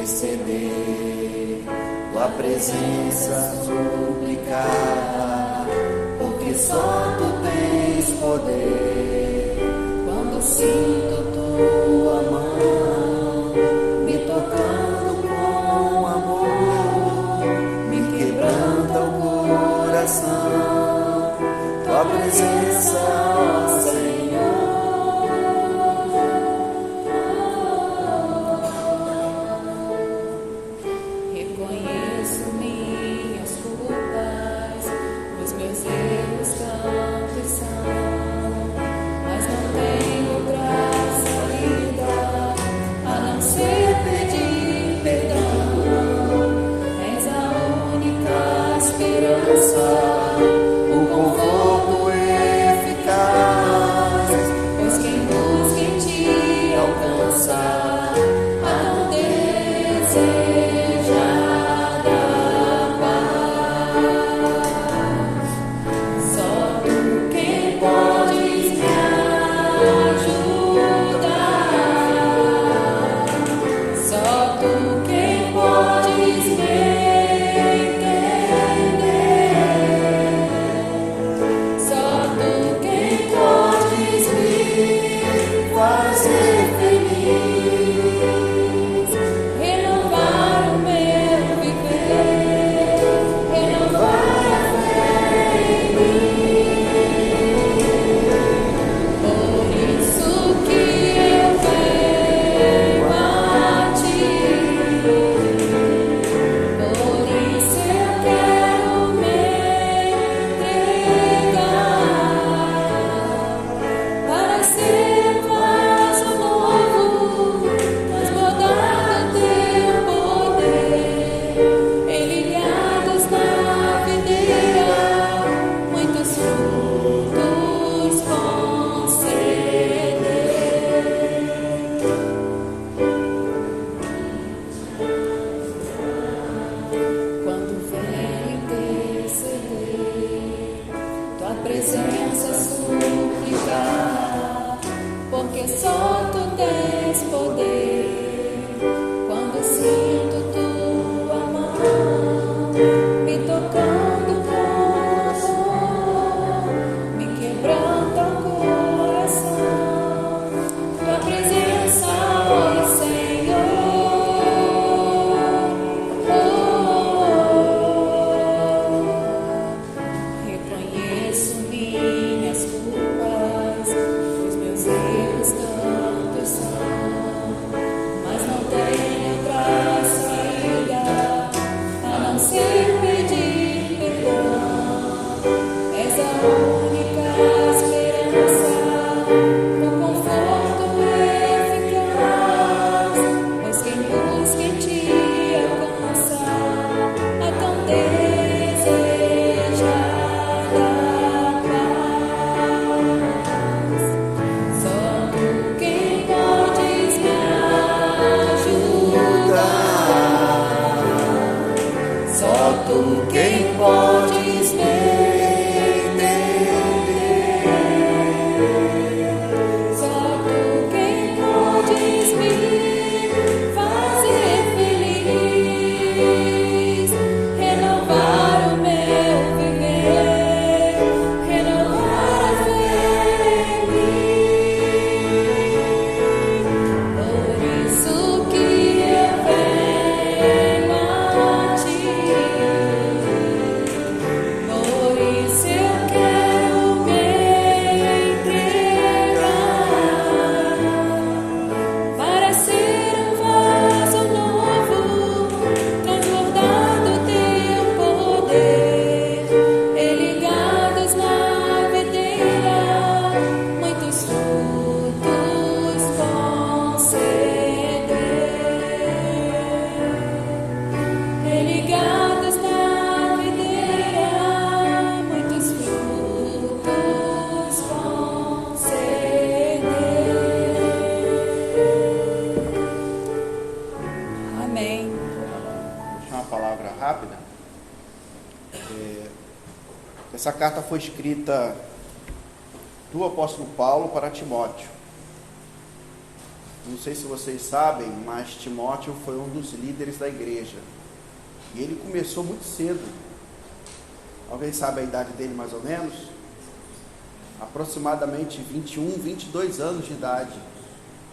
interceder, tua presença suplicar, porque só tu tens poder. Quando sinto tua mão me tocando com amor, me quebranta o coração, tua presença, ó Senhor. Reconheço minhas culpas, os meus erros tantos são, mas não tenho outra saída a não ser pedir perdão. És a única esperança, O conforto eficaz, pois quem busca em ti alcança a tão desejada paz. Só tu quem podes me ajudar, só tu quem podes me entender, só tu quem podes me fazer feliz, renovar o meu viver, renovar a fé em mim. Por isso que eu venho a ti, por isso eu quero me entregar, para ser um vaso novo, transbordando teu poder, enligados na videira, muitos frutos conceder. Quando venho interceder, tua presença suplicar, porque só tu tens poder. Quando sinto tua mão me tocando com amor, me quebranta o coração, tua presença, ó Senhor. Reconheço minhas culpas, os meus erros tantos são, mas não tenho outra saída a não ser pedir perdão. És a única esperança, o conforto eficaz, pois quem busca em ti alcança a tão desejada paz. Só tu quem podes me ajudar, só tu quem podes me entender, só tu quem podes me fazer feliz, renovar o meu viver, renovar a fé em mim. Por isso que eu venho a ti, por isso eu quero me entregar, para ser um vaso novo, transbordando teu poder, ligados na videira, muitos frutos conceder. Ligados na videira, muitos frutos conceder. Amém. Vou deixar uma palavra rápida. Essa carta foi escrita do apóstolo Paulo para Timóteo. Não sei se vocês sabem, mas Timóteo foi um dos líderes da igreja. E ele começou muito cedo. Alguém sabe a idade dele mais ou menos? Aproximadamente 21, 22 anos de idade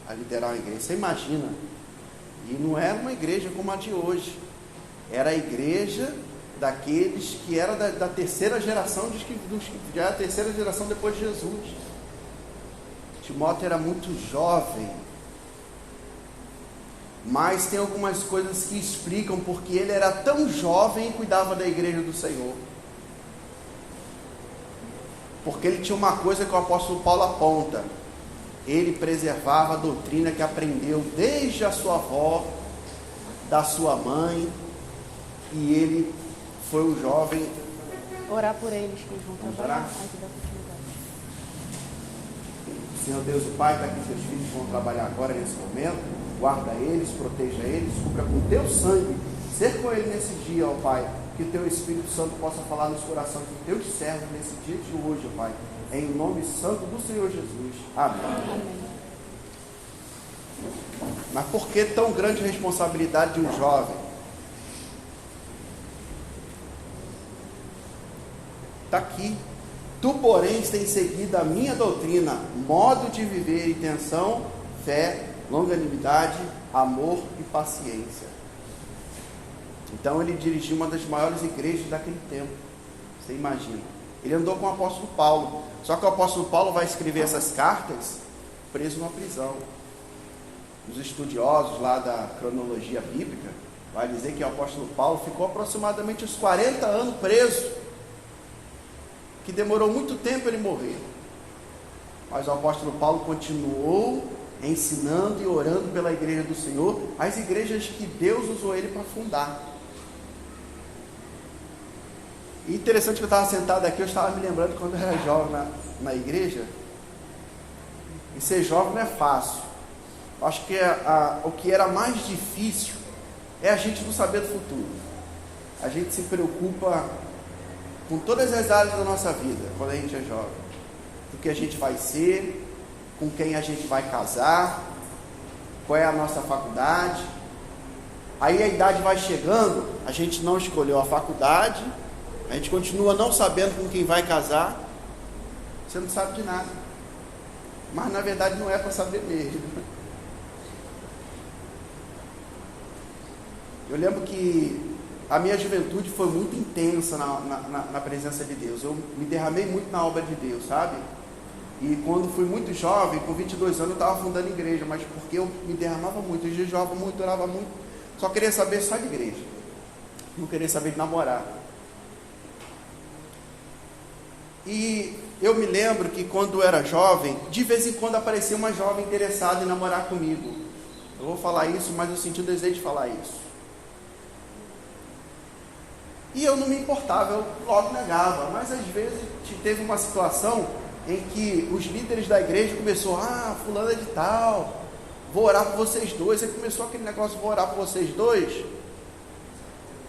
a liderar a igreja. Você imagina? E não era uma igreja como a de hoje. Era a igreja daqueles que era da terceira geração, já é a terceira geração depois de Jesus. Timóteo era muito jovem. Mas tem algumas coisas que explicam porque ele era tão jovem e cuidava da igreja do Senhor. Porque ele tinha uma coisa que o apóstolo Paulo aponta: ele preservava a doutrina que aprendeu desde a sua avó, da sua mãe, e ele foi o jovem. Orar por eles que eles vão trabalhar. Senhor Deus, o Pai, para que seus filhos vão trabalhar agora nesse momento, guarda eles, proteja eles, cubra com teu sangue, ser com ele nesse dia, ó Pai, que o teu Espírito Santo possa falar nos corações dos teus servos nesse dia de hoje, ó Pai, em nome santo do Senhor Jesus. Amém. Amém. Mas por que tão grande responsabilidade de um jovem? Está aqui. Tu, porém, tens seguido a minha doutrina, modo de viver, intenção, fé, longanimidade, amor e paciência. Então ele dirigiu uma das maiores igrejas daquele tempo. Você imagina. Ele andou com o apóstolo Paulo. Só que o apóstolo Paulo vai escrever essas cartas preso numa prisão. Os estudiosos lá da cronologia bíblica vai dizer que o apóstolo Paulo ficou aproximadamente uns 40 anos preso, que demorou muito tempo ele morrer. Mas o apóstolo Paulo continuou ensinando e orando pela igreja do Senhor, as igrejas que Deus usou ele para fundar. E interessante que eu estava sentado aqui, eu estava me lembrando quando eu era jovem na igreja. E ser jovem não é fácil. Eu acho que o que era mais difícil é a gente não saber do futuro. A gente se preocupa com todas as áreas da nossa vida quando a gente é jovem. Do que a gente vai ser, com quem a gente vai casar, qual é a nossa faculdade. Aí a idade vai chegando, a gente não escolheu a faculdade, a gente continua não sabendo com quem vai casar, você não sabe de nada. Mas na verdade não é para saber mesmo. Eu lembro que a minha juventude foi muito intensa na presença de Deus. Eu me derramei muito na obra de Deus, sabe? E quando fui muito jovem, com 22 anos, eu estava fundando igreja, mas porque eu me derramava muito, eu jejuava muito, orava muito, só queria saber só de igreja, não queria saber de namorar. E eu me lembro que quando eu era jovem, de vez em quando aparecia uma jovem interessada em namorar comigo. Eu vou falar isso, mas eu senti o desejo de falar isso. E eu não me importava, eu logo negava, mas às vezes teve uma situação em que os líderes da igreja começaram, fulano é de tal, vou orar por vocês dois. Aí começou aquele negócio, vou orar por vocês dois,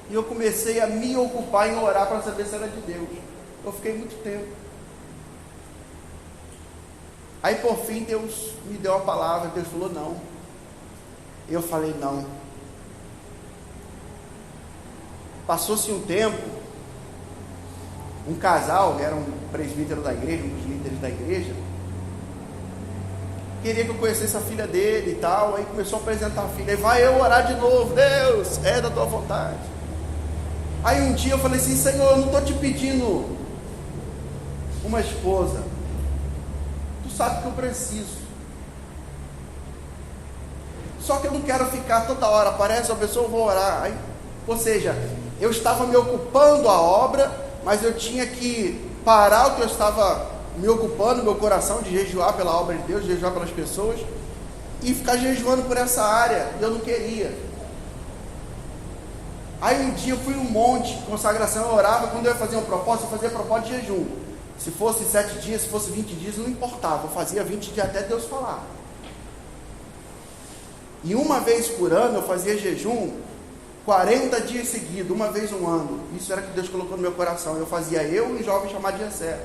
e eu comecei a me ocupar em orar para saber se era de Deus. Eu fiquei muito tempo. Aí por fim Deus me deu a palavra, Deus falou não. Eu falei não. Passou-se um tempo, um casal, era um presbítero da igreja, um dos líderes da igreja, queria que eu conhecesse a filha dele e tal. Aí começou a apresentar a filha, aí vai eu orar de novo, Deus, é da tua vontade. Aí um dia eu falei assim, Senhor, eu não estou te pedindo uma esposa, tu sabe que eu preciso, só que eu não quero ficar toda hora, aparece uma pessoa, eu vou orar. Aí, ou seja, eu estava me ocupando a obra, mas eu tinha que parar o que eu estava me ocupando, meu coração, de jejuar pela obra de Deus, de jejuar pelas pessoas, e ficar jejuando por essa área, e eu não queria. Aí um dia eu fui num monte, consagração, eu orava, quando eu ia fazer um propósito, eu fazia propósito de jejum. Se fosse 7 dias, se fosse 20 dias, não importava, eu fazia 20 dias até Deus falar. E uma vez por ano eu fazia jejum, 40 dias seguidos, uma vez um ano. Isso era que Deus colocou no meu coração. Eu fazia, eu e um jovem chamado Jessé.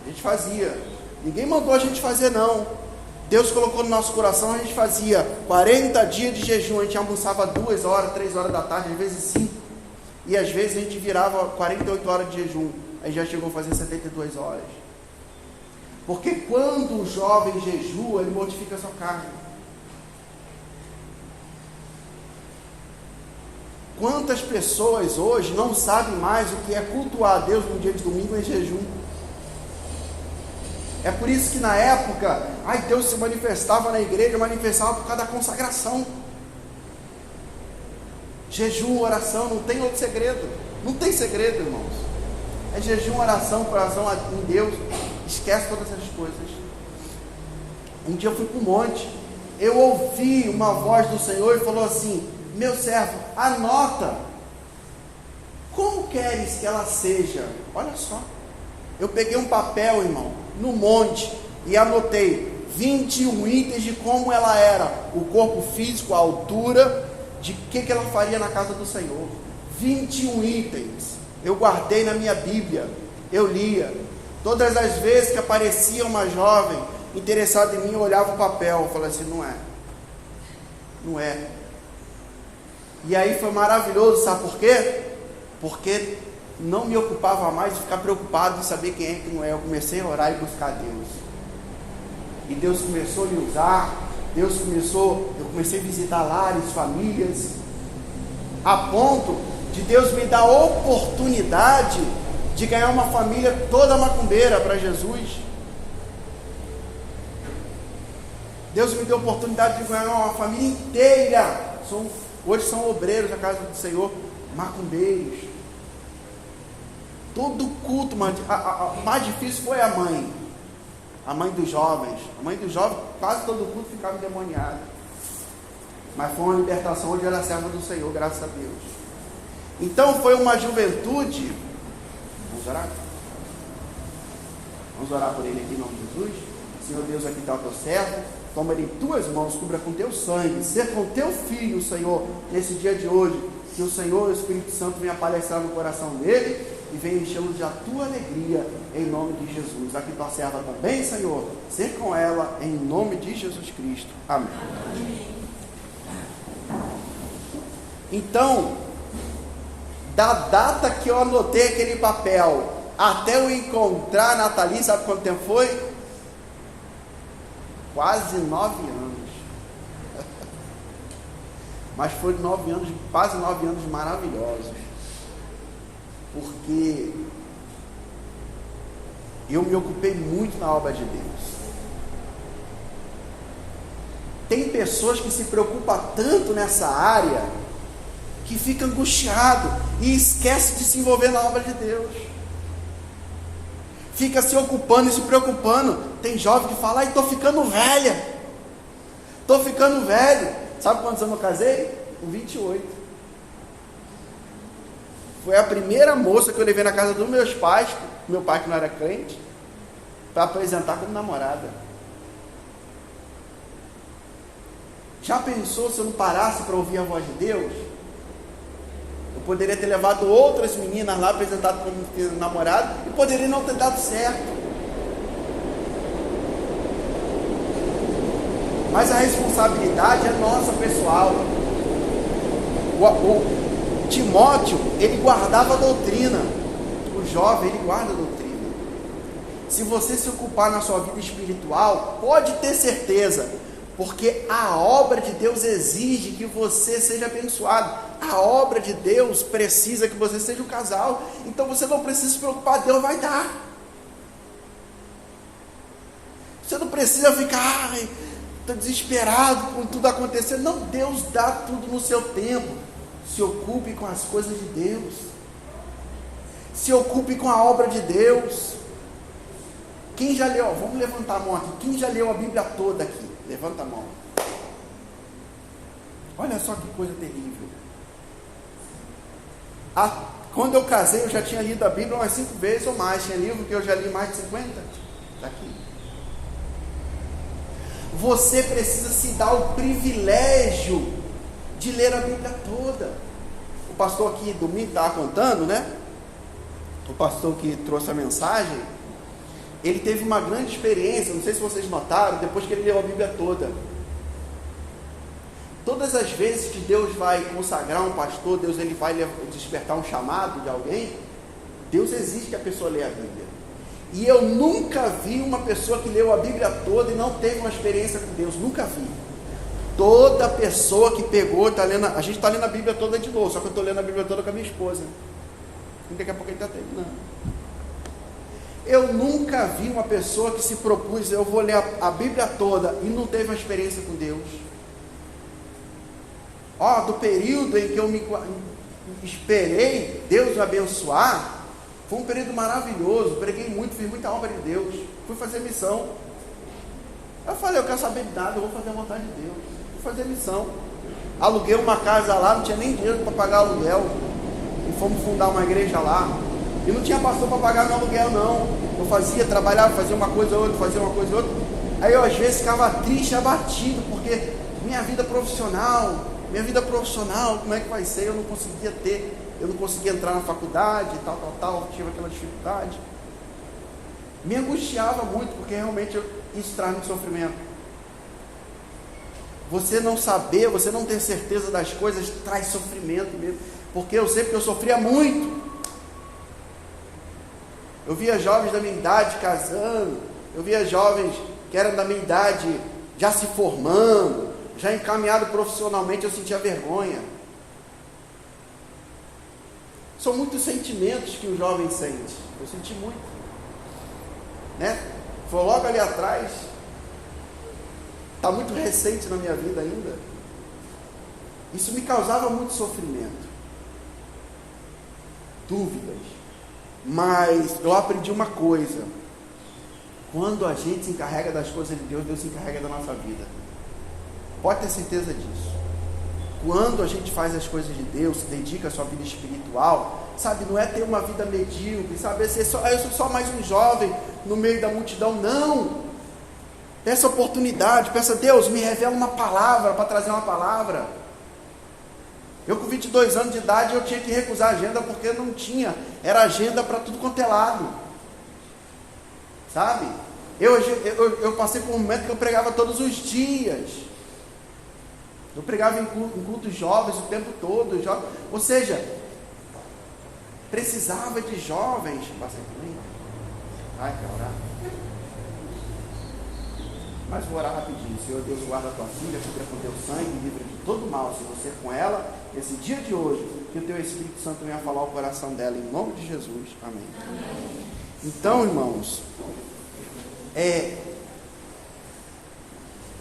A gente fazia. Ninguém mandou a gente fazer não. Deus colocou no nosso coração, a gente fazia 40 dias de jejum, a gente almoçava 2 horas, 3 horas da tarde, às vezes 5, e às vezes a gente virava 48 horas de jejum, aí já chegou a fazer 72 horas, porque quando o jovem jejua, ele mortifica a sua carne. Quantas pessoas hoje não sabem mais o que é cultuar a Deus no dia de domingo em jejum? É por isso que na época, Deus se manifestava na igreja, manifestava por causa da consagração. Jejum, oração, não tem outro segredo. Não tem segredo, irmãos. É jejum, oração, coração em Deus. Esquece todas essas coisas. Um dia eu fui para o monte, eu ouvi uma voz do Senhor e falou assim: meu servo, anota, como queres que ela seja? Olha só, eu peguei um papel, irmão, no monte, e anotei 21 itens de como ela era, o corpo físico, a altura, de que ela faria na casa do Senhor. 21 itens, eu guardei na minha Bíblia, eu lia, todas as vezes que aparecia uma jovem interessada em mim, eu olhava o papel, eu falava assim: não é. E aí foi maravilhoso, sabe por quê? Porque não me ocupava mais de ficar preocupado de saber quem é que não é. Eu comecei a orar e buscar Deus. E Deus começou a me usar. Eu comecei a visitar lares, famílias, a ponto de Deus me dar a oportunidade de ganhar uma família toda macumbeira para Jesus. Deus me deu a oportunidade de ganhar uma família inteira. Hoje são obreiros da casa do Senhor, macumbeiros. Todo culto, a mais difícil foi a mãe dos jovens. A mãe dos jovens, quase todo culto ficava endemoniado. Mas foi uma libertação, hoje ela é serva do Senhor, graças a Deus. Então foi uma juventude. Vamos orar? Vamos orar por ele aqui em nome de Jesus. Senhor Deus, aqui está o teu servo. Toma ele em tuas mãos, cubra com teu sangue, ser com teu filho, Senhor, nesse dia de hoje, que o Senhor, o Espírito Santo, venha palestrar no coração dele e venha enchê-lo de a tua alegria, em nome de Jesus. Aqui tua serva também, Senhor, ser com ela, em nome de Jesus Cristo. Amém. Então, da data que eu anotei aquele papel até eu encontrar a Nathalie, sabe quanto tempo foi? Quase 9 anos. Mas foi 9 anos, quase 9 anos maravilhosos. Porque eu me ocupei muito na obra de Deus. Tem pessoas que se preocupam tanto nessa área que fica angustiado e esquece de se envolver na obra de Deus. Fica se ocupando e se preocupando. Tem jovem que fala: estou ficando velha. Estou ficando velho. Sabe quantos anos eu casei? Com 28. Foi a primeira moça que eu levei na casa dos meus pais, meu pai que não era crente, para apresentar como namorada. Já pensou se eu não parasse para ouvir a voz de Deus? Eu poderia ter levado outras meninas lá, apresentado como namorado, e poderia não ter dado certo. Mas a responsabilidade é nossa, pessoal. O Timóteo, ele guardava a doutrina. O jovem, ele guarda a doutrina. Se você se ocupar na sua vida espiritual, pode ter certeza, porque a obra de Deus exige que você seja abençoado. A obra de Deus precisa que você seja um casal. Então você não precisa se preocupar, Deus vai dar. Você não precisa ficar estou desesperado com tudo acontecendo. Não, Deus dá tudo no seu tempo. Se ocupe com as coisas de Deus. Se ocupe com a obra de Deus. Quem já leu? Vamos levantar a mão aqui. Quem já leu a Bíblia toda aqui? Levanta a mão. Olha só que coisa terrível. Quando eu casei, eu já tinha lido a Bíblia umas 5 vezes ou mais. Tinha livro que eu já li mais de 50. Está aqui. Você precisa se dar o privilégio de ler a Bíblia toda. O pastor aqui domingo estava contando, né? O pastor que trouxe a mensagem, ele teve uma grande experiência, não sei se vocês notaram, depois que ele leu a Bíblia toda. Todas as vezes que Deus vai consagrar um pastor, Deus ele vai despertar um chamado de alguém, Deus exige que a pessoa leia a Bíblia. E eu nunca vi uma pessoa que leu a Bíblia toda e não teve uma experiência com Deus, nunca vi. Toda pessoa que pegou, a gente está lendo a Bíblia toda de novo, só que eu estou lendo a Bíblia toda com a minha esposa. E daqui a pouco a gente está terminando. Eu nunca vi uma pessoa que se propôs, eu vou ler a Bíblia toda e não teve uma experiência com Deus. Do período em que eu me esperei Deus me abençoar, foi um período maravilhoso, preguei muito, fiz muita obra de Deus, fui fazer missão. Eu falei, eu quero saber de nada, eu vou fazer a vontade de Deus, fui fazer missão. Aluguei uma casa lá, não tinha nem dinheiro para pagar aluguel, e fomos fundar uma igreja lá, e não tinha pastor para pagar meu aluguel não, eu trabalhava, fazia uma coisa ou outra, aí eu às vezes ficava triste, abatido, porque minha vida profissional, como é que vai ser? Eu não conseguia entrar na faculdade, tal, tive aquela dificuldade. Me angustiava muito, porque realmente isso traz muito sofrimento. Você não saber, você não ter certeza das coisas, traz sofrimento mesmo, porque eu sei que eu sofria muito. Eu via jovens da minha idade casando, eu via jovens que eram da minha idade já se formando, já encaminhado profissionalmente, eu sentia vergonha. São muitos sentimentos que o jovem sente. Eu senti muito, né? Foi logo ali atrás. Está muito recente na minha vida ainda. Isso me causava muito sofrimento, dúvidas. Mas eu aprendi uma coisa: quando a gente se encarrega das coisas de Deus, Deus se encarrega da nossa vida. Pode ter certeza disso. Quando a gente faz as coisas de Deus, se dedica à sua vida espiritual, sabe, não é ter uma vida medíocre, sabe, eu sou só mais um jovem no meio da multidão, não. Peça oportunidade, peça, Deus, me revela uma palavra, para trazer uma palavra. Eu com 22 anos de idade, eu tinha que recusar a agenda, porque não tinha, era agenda para tudo quanto é lado, sabe, eu passei por um momento que eu pregava todos os dias. Eu pregava em cultos jovens o tempo todo, ou seja, precisava de jovens. Passei também? Ai, quer orar? Mas vou orar rapidinho. Senhor Deus, guarda a tua filha, cubra com teu sangue, livre de todo mal, se você com ela, nesse dia de hoje, que o teu Espírito Santo venha falar ao coração dela, em nome de Jesus, amém. Então, irmãos,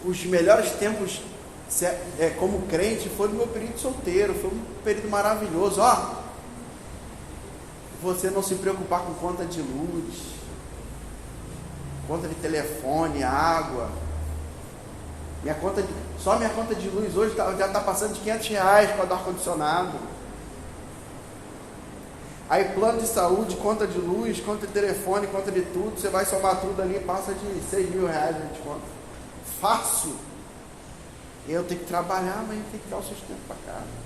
os melhores tempos como crente foi no meu período solteiro, foi um período maravilhoso. Você não se preocupar com conta de luz, conta de telefone, água. Só minha conta de luz hoje já está passando de R$500 para dar ar-condicionado. Aí plano de saúde, conta de luz, conta de telefone, conta de tudo, você vai somar tudo ali, passa de R$6.000 de conta. Fácil. Eu tenho que trabalhar, mas eu tenho que dar o sustento para casa.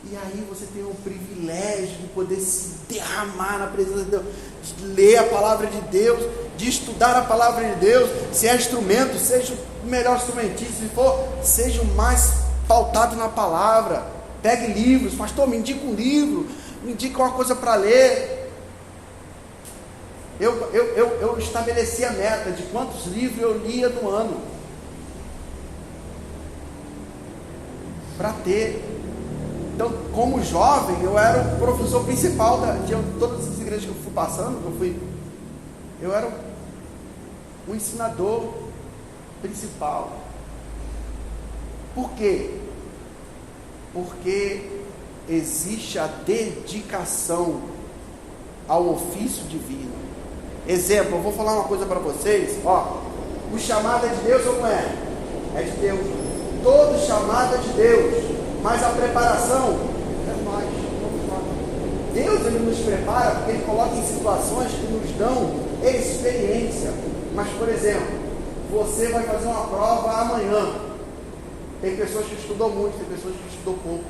E aí você tem o privilégio de poder se derramar na presença de Deus, de ler a palavra de Deus, de estudar a palavra de Deus. Se é instrumento, seja o melhor instrumentista, se for, seja o mais pautado na palavra. Pegue livros, pastor, me indica um livro, me indica uma coisa para ler. Eu estabeleci a meta de quantos livros eu lia no ano, para ter. Então, como jovem, eu era o professor principal de todas as igrejas que eu fui passando, eu era o ensinador principal. Por quê? Porque existe a dedicação ao ofício divino. Exemplo, eu vou falar uma coisa para vocês, o chamado é de Deus ou não é? É de Deus. Todo chamado é de Deus, mas a preparação é de nós. Deus, Ele nos prepara porque Ele coloca em situações que nos dão experiência. Mas, por exemplo, você vai fazer uma prova amanhã. Tem pessoas que estudam muito, tem pessoas que estudam pouco.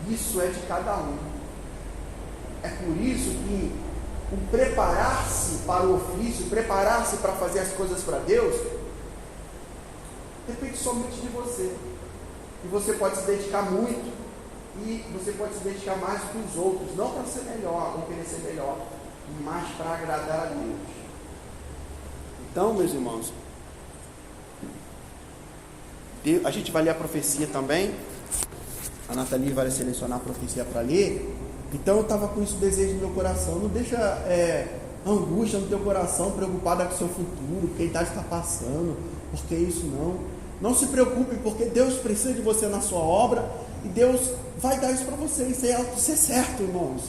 Isso é de cada um. É por isso que o preparar-se para o ofício, preparar-se para fazer as coisas para Deus, depende somente de você. E você pode se dedicar muito, e você pode se dedicar mais que os outros, não para ser melhor, ou querer ser melhor, mas para agradar a Deus. Então, meus irmãos, a gente vai ler a profecia também. A Nathalie vai selecionar a profecia para ler. Então eu estava com esse desejo no meu coração. Não deixa angústia no teu coração, preocupada com o seu futuro, quem está passando, porque isso não. Não se preocupe, porque Deus precisa de você na sua obra, e Deus vai dar isso para você. Isso é certo, irmãos.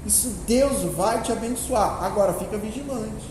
Isso Deus vai te abençoar. Agora fica vigilante.